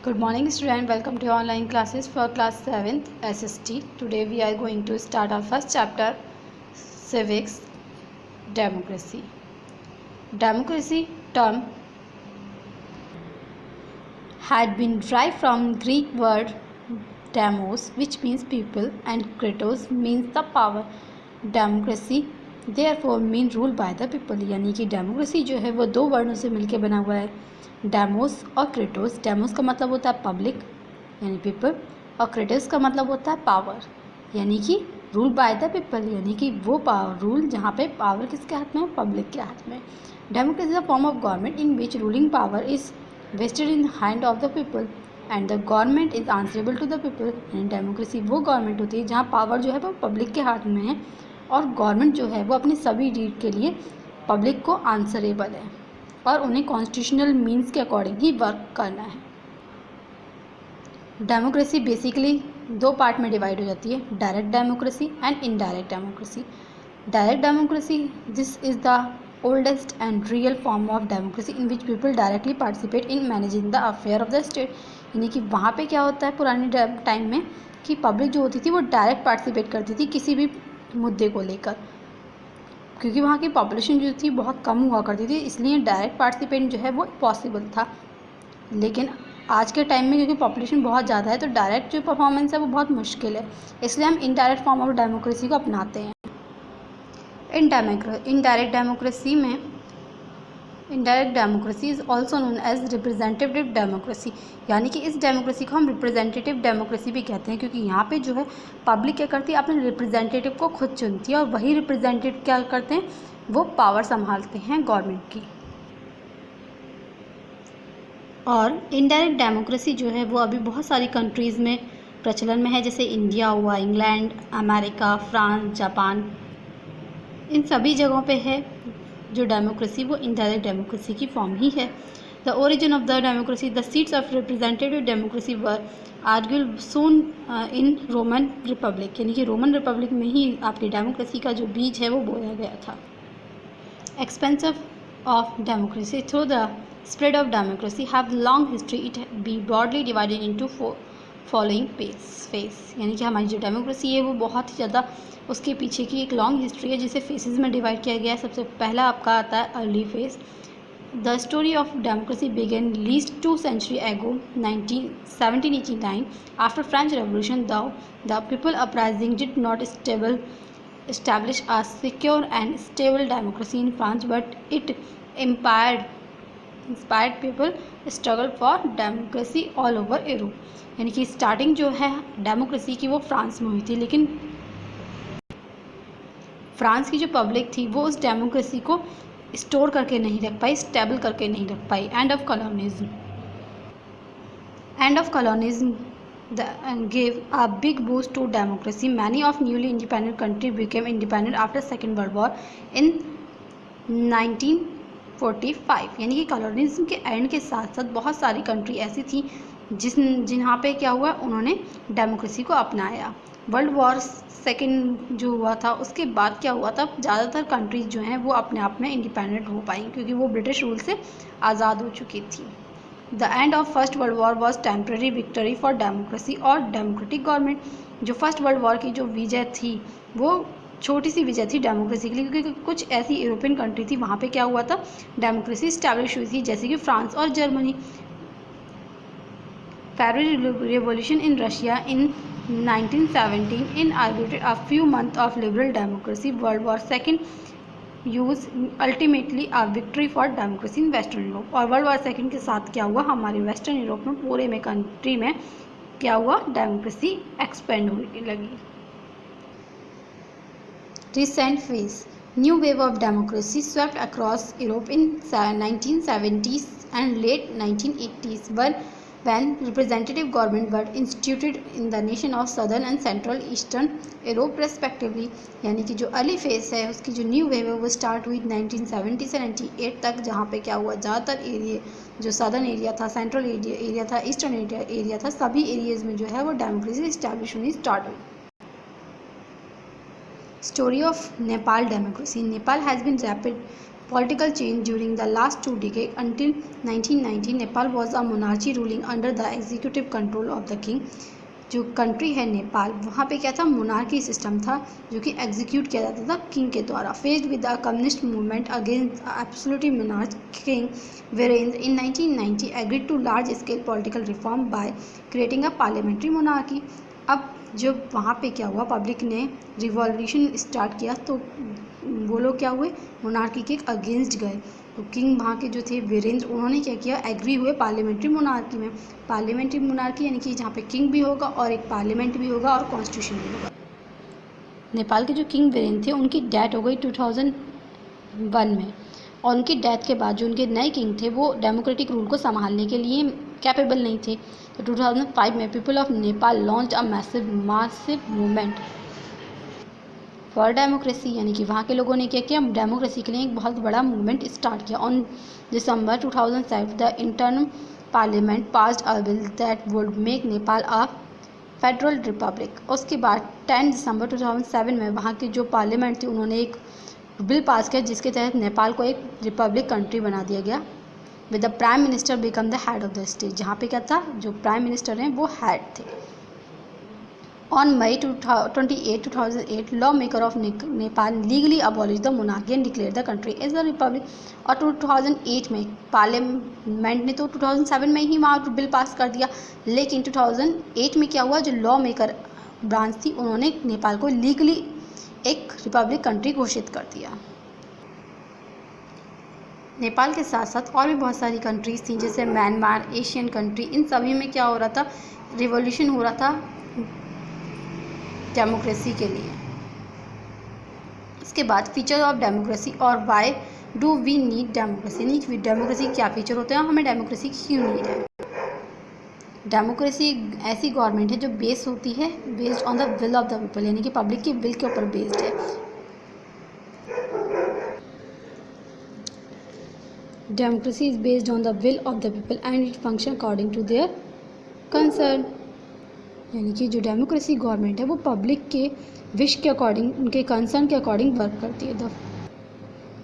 Good morning student, welcome to online classes for class 7th SST. Today we are going to start our first chapter, Civics, Democracy. Democracy term had been derived from Greek word demos, which means people, and kratos means the power. Democracy therefore mean rule by the people, यानी कि democracy जो है वो दो वर्णों से मिलकर बना हुआ है, डेमोस और क्रेटोस. डेमोस का मतलब होता है पब्लिक यानी पीपल, और क्रेटोस का मतलब होता है पावर यानी कि रूल बाय द पीपल, यानी कि वो पावर रूल जहाँ पे पावर किसके हाथ में है, पब्लिक के हाथ में. Democracy is a form of government in which ruling power is vested in hand of the people and the government is answerable to the people. यानी डेमोक्रेसी वो गवर्नमेंट होती है जहाँ पावर जो है वो पब्लिक के हाथ में है और गवर्नमेंट जो है वो अपनी सभी डीड के लिए पब्लिक को आंसरेबल है और उन्हें कॉन्स्टिट्यूशनल मीन्स के अकॉर्डिंग ही वर्क करना है. डेमोक्रेसी बेसिकली दो पार्ट में डिवाइड हो जाती है, direct democracy and indirect democracy. Direct democracy this is the oldest and real form of democracy in which people directly participate in managing the affair of the state. यानी कि वहाँ पे क्या होता है पुराने टाइम में कि पब्लिक जो होती थी वो डायरेक्ट पार्टिसिपेट करती थी किसी भी मुद्दे को लेकर, क्योंकि वहाँ की पॉपुलेशन जो थी बहुत कम हुआ करती थी, इसलिए डायरेक्ट पार्टिसिपेट जो है वो पॉसिबल था. लेकिन आज के टाइम में क्योंकि पॉपुलेशन बहुत ज़्यादा है तो डायरेक्ट जो परफॉर्मेंस है वो बहुत मुश्किल है, इसलिए हम इनडायरेक्ट फॉर्म ऑफ डेमोक्रेसी को अपनाते हैं. Indirect democracy is also known as representative democracy. यानी कि इस डेमोक्रेसी को हम रिप्रेजेंटेटिव डेमोक्रेसी भी कहते हैं, क्योंकि यहाँ पे जो है पब्लिक क्या करती है, अपने रिप्रेजेंटेटिव को खुद चुनती है और वही रिप्रेजेंटेटिव क्या करते हैं, वो पावर संभालते हैं गवर्नमेंट की. और इनडायरेक्ट डेमोक्रेसी जो है वो अभी बहुत सारी कंट्रीज़ में प्रचलन में है, जैसे इंडिया हुआ, इंग्लैंड, अमेरिका, फ्रांस, जापान, इन सभी जगहों पे है जो डेमोक्रेसी वो इनडायरेक्ट डेमोक्रेसी की फॉर्म ही है. The origin of the democracy, the seats of representative democracy were argued soon in Roman Republic. यानी कि रोमन रिपब्लिक में ही आपकी डेमोक्रेसी का जो बीज है वो बोया गया था. Expensive of democracy through the spread of democracy have long history, it be broadly divided into following face. यानी कि हमारी जो डेमोक्रेसी है वो बहुत ही ज़्यादा उसके पीछे की एक लॉन्ग हिस्ट्री है जिसे फेसेस में डिवाइड किया गया है. सबसे पहला आपका आता है early phase. The story of democracy began least 2 centuries ago, 1789, after French revolution. The people uprising did not establish a secure and stable democracy in France, but it inspired people struggle for democracy all over Europe. यानी कि starting जो है democracy की वो France में हुई थी, लेकिन फ्रांस की जो पब्लिक थी वो उस डेमोक्रेसी को स्टोर करके नहीं रख पाई, स्टेबल करके नहीं रख पाई. End of colonialism gave a big boost to democracy. Many of newly independent countries became independent after Second World War in 1945. यानी कि कॉलोनिज्म के एंड के साथ साथ बहुत सारी कंट्री ऐसी थी जिन्हाँ पे क्या हुआ, उन्होंने डेमोक्रेसी को अपनाया. वर्ल्ड वॉर सेकेंड जो हुआ था उसके बाद क्या हुआ था, ज़्यादातर कंट्रीज जो हैं वो अपने आप में इंडिपेंडेंट हो पाई क्योंकि वो ब्रिटिश रूल से आज़ाद हो चुकी थी. The end of first world war was temporary victory for democracy और डेमोक्रेटिक गवर्नमेंट. जो फर्स्ट वर्ल्ड वॉर की जो विजय थी वो छोटी सी विजय थी डेमोक्रेसी के लिए, क्योंकि कुछ ऐसी यूरोपियन कंट्री थी वहाँ पे क्या हुआ था, डेमोक्रेसी स्टैब्लिश हुई थी, जैसे कि फ्रांस और Germany. February revolution in Russia in 1917 inaugurated a few months of liberal democracy. World War II use ultimately a victory for democracy in Western Europe. और वर्ल्ड वॉर सेकेंड के साथ क्या हुआ, हमारे वेस्टर्न यूरोप में पूरे में कंट्री में क्या हुआ, डेमोक्रेसी एक्सपेंड होने लगी. Recent phase, new wave of democracy swept across Europe in 1970s and late 1980s when representative government were instituted in the nation of southern and central eastern Europe respectively. यानी कि जो early phase है उसकी जो new wave है वो start हुई 1970 से 98 तक, जहाँ पे क्या हुआ, ज़्यादातर एरिया जो सदर्न एरिया था, सेंट्रल एरिया था, ईस्टर्न एरिया था, सभी एरियाज़ में जो है वो डेमोक्रेसी इस्टेब्लिश होनी स्टार्ट हुई. Story of Nepal democracy. Nepal has been Political change during the last 2 decades until 1990, Nepal was a monarchy ruling under the executive control of the king. जो country है नेपाल, वहाँ पे क्या था, मोनार्की सिस्टम था जो कि एग्जीक्यूट किया जाता था किंग के द्वारा. Faced with the communist movement against absolute monarch, king Virendra in 1990 agreed to large scale political reform by creating a parliamentary monarchy. अब जब वहाँ पे क्या हुआ, पब्लिक ने रिवॉल्यूशन स्टार्ट किया तो वो लोग क्या हुए, मोनार्की के अगेंस्ट गए. तो किंग वहाँ के जो थे वीरेंद्र, उन्होंने क्या किया, एग्री हुए पार्लियामेंट्री मोनार्की में. पार्लियामेंट्री मोनार्की यानी कि जहाँ पे किंग भी होगा और एक पार्लियामेंट भी होगा और कॉन्स्टिट्यूशन भी होगा. नेपाल के जो किंग वीरेंद्र थे उनकी डेथ हो गई 2001 में, और उनकी डेथ के बाद जो उनके नए किंग थे वो डेमोक्रेटिक रूल को संभालने के लिए कैपेबल नहीं थे. तो 2005 में people of Nepal launch a massive movement for democracy, यानी कि वहाँ के लोगों ने क्या किया, डेमोक्रेसी के लिए एक बहुत बड़ा मूवमेंट स्टार्ट किया. On December 2007 the intern parliament passed a bill that would make Nepal a federal Republic. उसके बाद 10 दिसंबर 2007 में वहाँ की जो पार्लियामेंट थी उन्होंने एक बिल पास किया जिसके तहत नेपाल को एक रिपब्लिक कंट्री बना दिया गया. With the prime minister become the head of the state, जहाँ पे क्या था, जो प्राइम मिनिस्टर हैं वो हेड थे. On May 28, 2008, lawmaker of Nepal legally abolished the monarchy and declared the country as a republic. और 2008 में पार्लियामेंट ने तो 2007 में ही वहाँ बिल पास कर दिया, लेकिन 2008 में क्या हुआ, जो लॉ मेकर ब्रांच थी उन्होंने नेपाल को लीगली एक रिपब्लिक कंट्री घोषित कर दिया. नेपाल के साथ साथ और भी बहुत सारी कंट्रीज थी जैसे म्यांमार, एशियन कंट्री, इन सभी में क्या हो रहा था, रिवॉल्यूशन हो रहा था डेमोक्रेसी के लिए. इसके बाद फीचर ऑफ डेमोक्रेसी और why do we need democracy, यानी डेमोक्रेसी क्या फीचर होते हैं और हमें डेमोक्रेसी क्यों नीड है. डेमोक्रेसी एक ऐसी गवर्नमेंट है जो बेस होती है based on the will of the people, यानी कि पब्लिक के विल के ऊपर बेस्ड है. Democracy is based on the will of the people and it function according to their concern, यानी कि जो डेमोक्रेसी गवर्नमेंट है वो पब्लिक के विश के अकॉर्डिंग, उनके कंसर्न के अकॉर्डिंग वर्क करती है.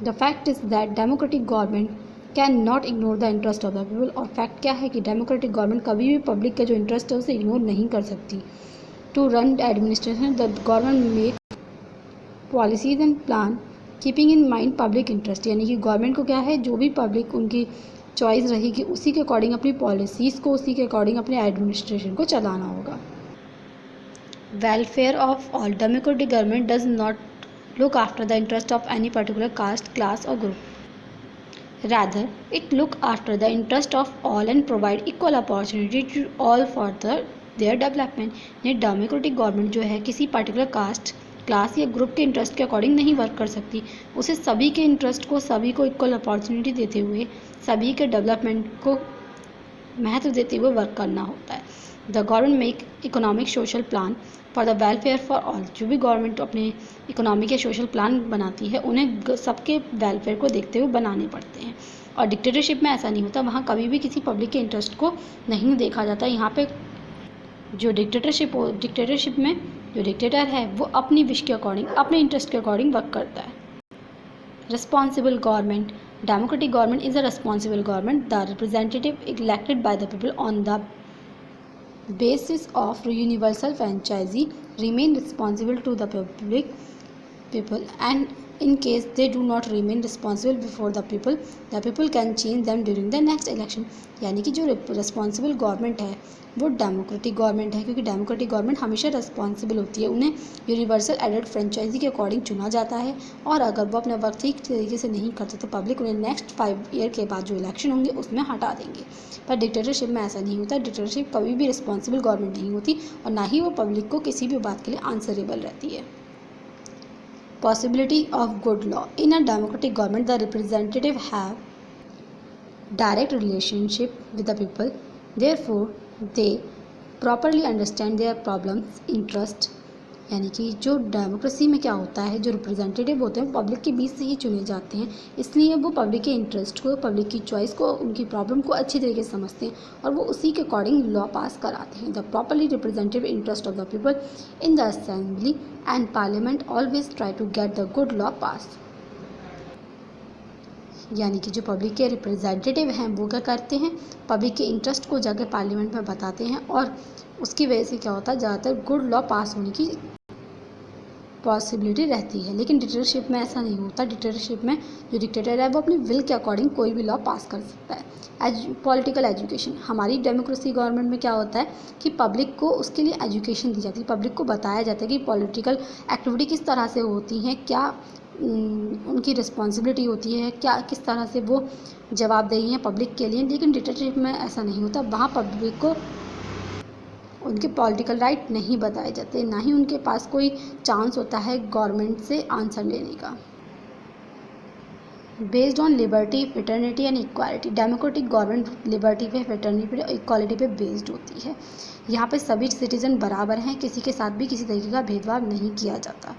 The fact is that democratic government can not ignore the interest of the people. और फैक्ट क्या है कि डेमोक्रेटिक गवर्नमेंट कभी भी पब्लिक का जो इंटरेस्ट है उसे इग्नोर नहीं कर सकती. To run administration the government make policies and plan keeping in mind public interest, यानी कि गवर्नमेंट को क्या है, जो भी पब्लिक उनकी चॉइस रहेगी उसी के अकॉर्डिंग अपनी पॉलिसीज़ को, उसी के अकॉर्डिंग अपने एडमिनिस्ट्रेशन को चलाना होगा. Welfare of all. Democratic government does not look after the interest of any particular caste, class or group. Rather, it look after the interest of all and provide equal opportunity to all for their development. ये democratic government जो है किसी particular caste, class या group के interest के according नहीं work कर सकती. उसे सभी के इंटरेस्ट को, सभी को इक्वल अपॉर्चुनिटी देते हुए, सभी के डेवलपमेंट को महत्व देते हुए वर्क करना होता है. The government make economic social plan for the welfare for all. जो भी गवर्नमेंट अपने इकोनॉमिक या सोशल प्लान बनाती है उन्हें सबके वेलफेयर को देखते हुए बनाने पड़ते हैं. और डिक्टेटरशिप में ऐसा नहीं होता, वहाँ कभी भी किसी पब्लिक के इंटरेस्ट को नहीं देखा जाता. यहाँ पे जो डिक्टेटरशिप में जो डिक्टेटर है वो अपनी विश के अकॉर्डिंग, अपने इंटरेस्ट के अकॉर्डिंग वर्क करता है. Responsible government. Democratic government is a responsible government. The representative elected by the people on the basis of universal franchise remain responsible to the people and in case they do not remain responsible before the people can change them during the next election. यानी कि जो responsible government है वो democratic government है, क्योंकि democratic government हमेशा responsible होती है. उन्हें यूनिवर्सल एडेड फ्रेंचाइजी के अकॉर्डिंग चुना जाता है और अगर वो अपना वर्क ठीक तरीके से नहीं करते तो पब्लिक उन्हें नेक्स्ट 5 ईयर के बाद जो इलेक्शन होंगे उसमें हटा देंगे. पर डिक्टेटरशिप में ऐसा नहीं होता. डिक्टेटरशिप कभी भी रिस्पॉन्सिबल गवर्नमेंट नहीं होती और ना ही वो पब्लिक को किसी भी बात के लिए आंसरेबल रहती है. Possibility of good law. In a democratic government, the representatives have direct relationship with the people. Therefore, they properly understand their problems, interest. यानी कि जो डेमोक्रेसी में क्या होता है, जो रिप्रेजेंटेटिव होते हैं पब्लिक के बीच से ही चुने जाते हैं, इसलिए वो पब्लिक के इंटरेस्ट को, पब्लिक की चॉइस को, उनकी प्रॉब्लम को अच्छी तरीके से समझते हैं और वो उसी के अकॉर्डिंग लॉ पास कराते हैं. The properly representative interest of the people in the assembly and parliament always try to get the good law pass. यानी कि जो पब्लिक के रिप्रेजेंटेटिव हैं वो क्या करते हैं, पब्लिक के इंटरेस्ट को जाकर पार्लियामेंट में बताते हैं और उसकी वजह से क्या होता है, ज़्यादातर गुड लॉ पास होने की पॉसिबिलिटी रहती है। लेकिन डिक्टेटरशिप में ऐसा नहीं होता। डिक्टेटरशिप में जो डिक्टेटर है वो अपनी विल के अकॉर्डिंग कोई भी लॉ पास कर सकता है। पॉलिटिकल एजुकेशन, हमारी डेमोक्रेसी गवर्नमेंट में क्या होता है कि पब्लिक को उसके लिए एजुकेशन दी जाती है, पब्लिक को बताया जाता है कि पॉलिटिकल एक्टिविटी किस तरह से होती हैं, क्या उनकी रिस्पॉन्सिबिलिटी होती है, क्या किस तरह से वो जवाबदेही हैं पब्लिक के लिए। लेकिन डिक्टेटरशिप में ऐसा नहीं होता, वहाँ पब्लिक को उनके पॉलिटिकल राइट नहीं बताए जाते, ना ही उनके पास कोई चांस होता है गवर्नमेंट से आंसर लेने का। Based on liberty, fraternity and equality, democratic government liberty पे, फ्रेटर्निटी पे और इक्वालिटी पे बेस्ड होती है। यहाँ पे सभी सिटीजन बराबर हैं, किसी के साथ भी किसी तरीके का भेदभाव नहीं किया जाता।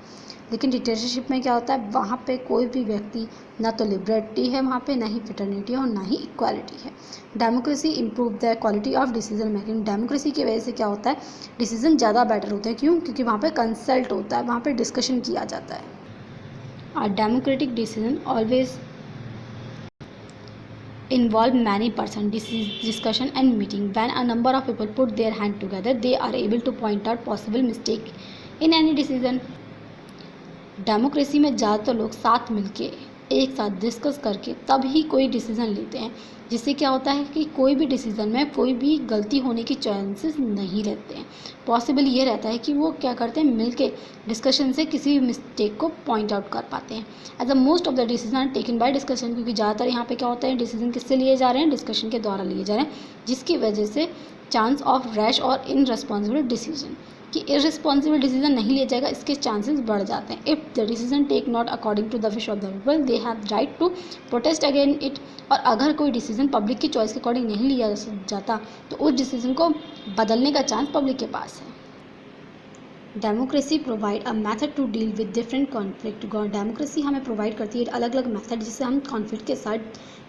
लेकिन डिक्टेटरशिप में क्या होता है, वहाँ पे कोई भी व्यक्ति, ना तो लिबर्टी है वहाँ पे, ना ही फ्रेटर्निटी है और ना ही इक्वालिटी है। Democracy improve the quality of decision making, democracy की वजह से क्या होता है, डिसीजन ज़्यादा बेटर होते हैं। क्यों? क्योंकि वहाँ पे कंसल्ट होता है, वहाँ पे डिस्कशन किया जाता है। A democratic decision always involve many person discussion and meeting. When a number of people put their hand together, they are able to point out possible mistake in any decision. Democracy में ज़्यादातर लोग साथ मिलके एक साथ discuss करके तब ही कोई डिसीज़न लेते हैं, जिससे क्या होता है कि कोई भी डिसीज़न में कोई भी गलती होने की चांसेस नहीं रहते हैं। पॉसिबल ये रहता है कि वो क्या करते हैं, मिलके डिस्कशन से किसी भी मिस्टेक को पॉइंट आउट कर पाते हैं। As a most of the decision taken by discussion, क्योंकि ज़्यादातर यहाँ पे क्या होता है, डिसीजन किससे लिए जा रहे हैं, डिस्कशन के द्वारा लिए जा रहे हैं, जिसकी वजह से चांस ऑफ रैश और इनरिस्पॉन्सिबल डिसीजन, कि इररिस्पॉन्सिबल डिसीजन नहीं लिया जाएगा, इसके चांसेस बढ़ जाते हैं। If the decision take not according to the wish of the people, they have right to protest again it. और अगर कोई डिसीजन पब्लिक की चॉइस के अकॉर्डिंग नहीं लिया जाता तो उस डिसीजन को बदलने का चांस पब्लिक के पास है। Democracy provide a method to deal with different conflict, democracy हमें प्रोवाइड करती है अलग अलग मेथड जिससे हम कॉन्फ्लिक्ट के साथ,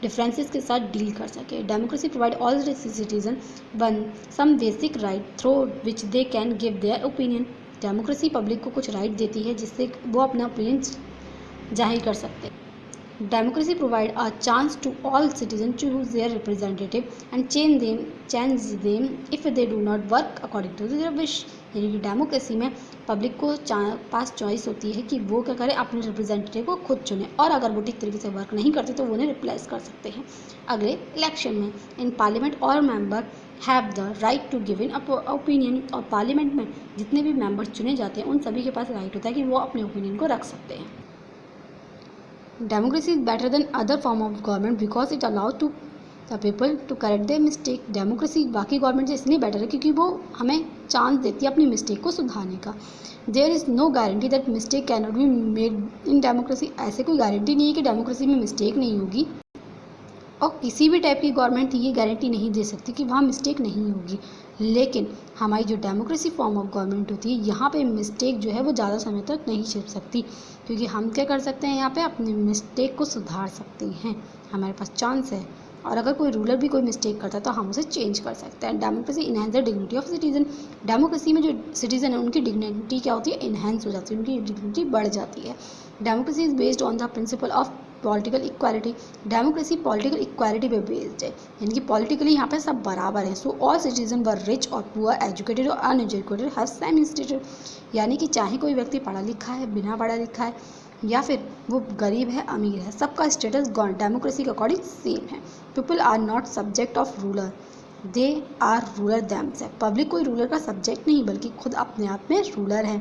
डिफरेंसेस के साथ डील कर सकें। Democracy provide all citizen one some basic right through which they can give their opinion, democracy public को कुछ राइट देती है जिससे वो अपना ओपिनियन जाहिर कर सकते हैं। Democracy provide a chance to all citizens to choose their representative and change them if they do not work according to their wish। यानी कि डेमोक्रेसी में पब्लिक को पास चॉइस होती है कि वो क्या करे, अपने रिप्रेजेंटेटिव को खुद चुने, और अगर वो ठीक तरीके से वर्क नहीं करते तो वो उन्हें रिप्लेस कर सकते हैं अगले इलेक्शन में। इन पार्लियामेंट और member have the right to give in opinion, और पार्लियामेंट में जितने भी मेंबर चुने जाते हैं उन सभी के पास राइट होता है कि वो अपने ओपिनियन को रख सकते हैं। Democracy is better than other form of government because it allows to the people to correct their mistake। Democracy बाकी गवर्नमेंट से इसलिए बेटर है क्योंकि वो हमें चांस देती है अपनी मिस्टेक को सुधारने का। There is no guarantee that mistake can not be made in democracy, ऐसे कोई गारंटी नहीं है कि डेमोक्रेसी में मिस्टेक नहीं होगी, और किसी भी टाइप की गवर्नमेंट ये गारंटी नहीं दे सकती कि वहाँ मिस्टेक नहीं होगी। लेकिन हमारी जो डेमोक्रेसी फॉर्म ऑफ गवर्नमेंट होती है, यहाँ पे मिस्टेक जो है वो ज़्यादा समय तक नहीं छिप सकती, क्योंकि हम क्या कर सकते हैं, यहाँ पे अपनी मिस्टेक को सुधार सकते हैं, हमारे पास चांस है। और अगर कोई रूलर भी कोई मिस्टेक करता है तो हम उसे चेंज कर सकते हैं। Democracy enhance the dignity of citizen, democracy में जो सिटीजन है उनकी डिग्निटी क्या होती है, इनहेंस हो जाती है, उनकी डिग्निटी बढ़ जाती है। Democracy is based on the principle of political equality, democracy political equality पे बेस्ड है, यानी कि पॉलिटिकली यहाँ पे सब बराबर हैं। So all citizen were rich और पुअर, एजुकेटेड और अनएजुकेटेड हैव सेम इंस्टीट्यूट, यानी कि चाहे कोई व्यक्ति पढ़ा लिखा है, बिना पढ़ा लिखा है, या फिर वो गरीब है, अमीर है, सबका स्टेटस डेमोक्रेसी के अकॉर्डिंग सेम है। People are not subject of ruler, they are ruler themselves, public कोई रूलर का सब्जेक्ट नहीं बल्कि खुद अपने आप में रूलर है।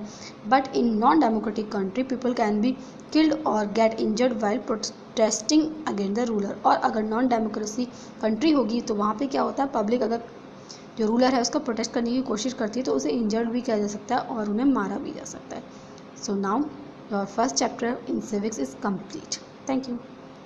But in non democratic country people can be killed or get injured while protesting against the ruler, और अगर नॉन डेमोक्रेसी कंट्री होगी तो वहाँ पे क्या होता है, पब्लिक अगर जो रूलर है उसका प्रोटेस्ट करने की कोशिश करती है तो उसे इंजर्ड भी किया जा सकता है और उन्हें मारा भी जा सकता है। So now your first chapter in civics is complete. Thank you.